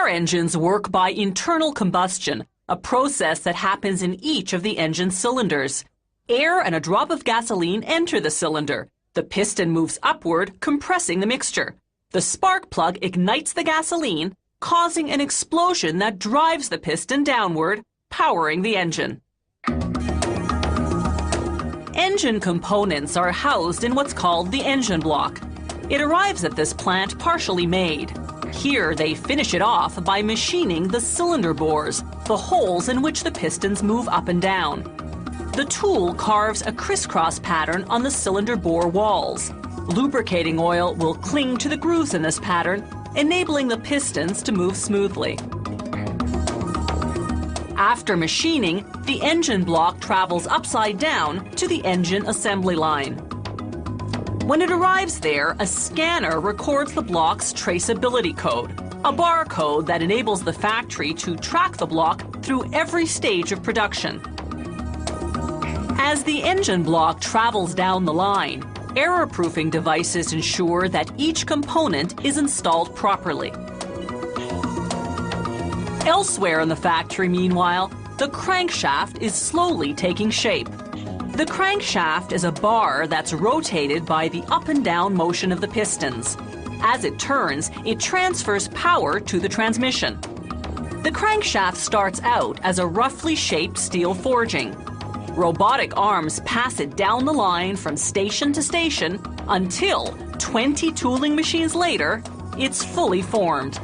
Car engines work by internal combustion, a process that happens in each of the engine cylinders. Air and a drop of gasoline enter the cylinder. The piston moves upward, compressing the mixture. The spark plug ignites the gasoline, causing an explosion that drives the piston downward, powering the engine. Engine components are housed in what's called the engine block. It arrives at this plant partially made. Here they finish it off by machining the cylinder bores, the holes in which the pistons move up and down. The tool carves a crisscross pattern on the cylinder bore walls. Lubricating oil will cling to the grooves in this pattern, enabling the pistons to move smoothly. After machining, the engine block travels upside down to the engine assembly line. When it arrives there, a scanner records the block's traceability code, a barcode that enables the factory to track the block through every stage of production. As the engine block travels down the line, error-proofing devices ensure that each component is installed properly. Elsewhere in the factory, meanwhile, the crankshaft is slowly taking shape. The crankshaft is a bar that's rotated by the up and down motion of the pistons. As it turns, it transfers power to the transmission. The crankshaft starts out as a roughly shaped steel forging. Robotic arms pass it down the line from station to station until, 20 tooling machines later, it's fully formed.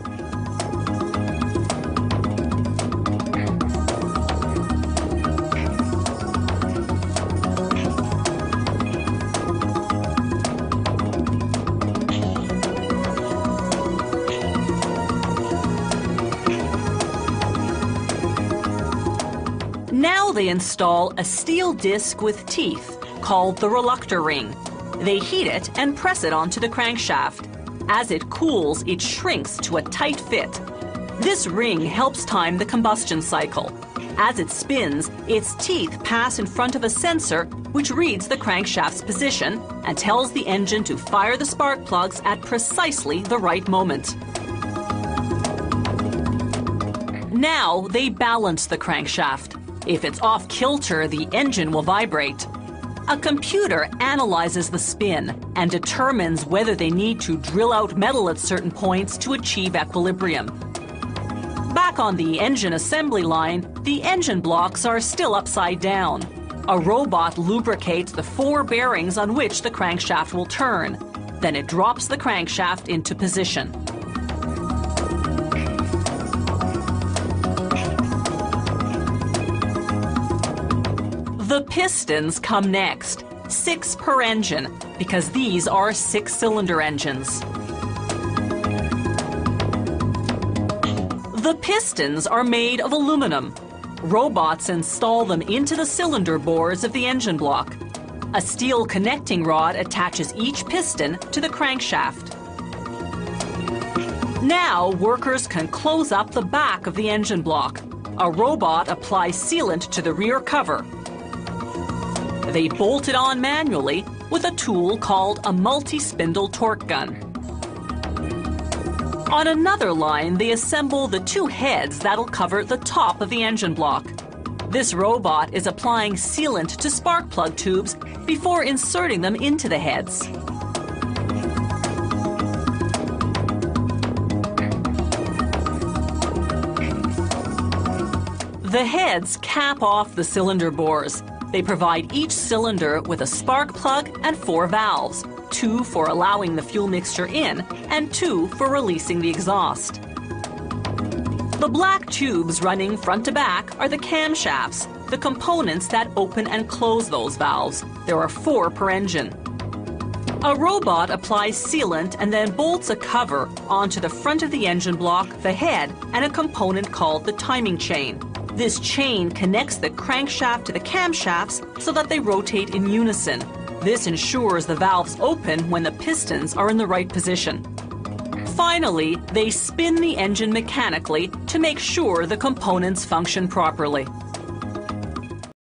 Now they install a steel disc with teeth called the reluctor ring. They heat it and press it onto the crankshaft. As it cools, it shrinks to a tight fit. This ring helps time the combustion cycle. As it spins, its teeth pass in front of a sensor which reads the crankshaft's position and tells the engine to fire the spark plugs at precisely the right moment. Now they balance the crankshaft. If it's off kilter, the engine will vibrate. A computer analyzes the spin and determines whether they need to drill out metal at certain points to achieve equilibrium. Back on the engine assembly line, the engine blocks are still upside down. A robot lubricates the 4 bearings on which the crankshaft will turn. Then it drops the crankshaft into position. The pistons come next, 6 per engine, because these are 6-cylinder engines. The pistons are made of aluminum. Robots install them into the cylinder bores of the engine block. A steel connecting rod attaches each piston to the crankshaft. Now workers can close up the back of the engine block. A robot applies sealant to the rear cover. They bolt it on manually with a tool called a multi-spindle torque gun. On another line, they assemble the 2 heads that'll cover the top of the engine block. This robot is applying sealant to spark plug tubes before inserting them into the heads. The heads cap off the cylinder bores. They provide each cylinder with a spark plug and 4 valves, 2 for allowing the fuel mixture in and 2 for releasing the exhaust. The black tubes running front to back are the camshafts, the components that open and close those valves. There are 4 per engine. A robot applies sealant and then bolts a cover onto the front of the engine block, the head, and a component called the timing chain. This chain connects the crankshaft to the camshafts so that they rotate in unison. This ensures the valves open when the pistons are in the right position. Finally, they spin the engine mechanically to make sure the components function properly.